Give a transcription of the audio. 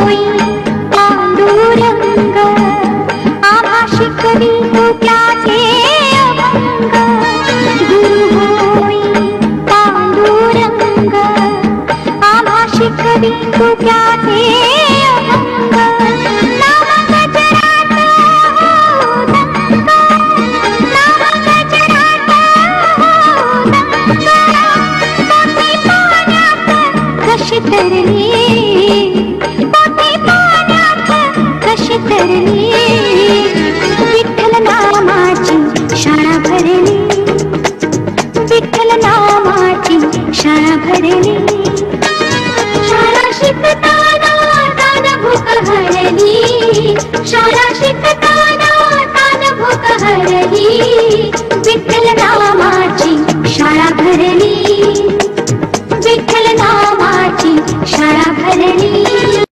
होई पांडुरंग, आम्हा शिकवी तू त्याचे अभंग. गुरु होई पांडुरंग, आम्हा शिकवी तू त्याचे अभंग. नाम गजरात हो दंग, नाम गजरात हो दंग. पोटी पाण्यात कशी तरली, पोटी पाण्यात कशी तरली. विठ्ठल नामाची शाळा भरली, विठ्ठल नामाची शाळा भरली. शाळा शिकताना दान भूक हरली, शाळा शिक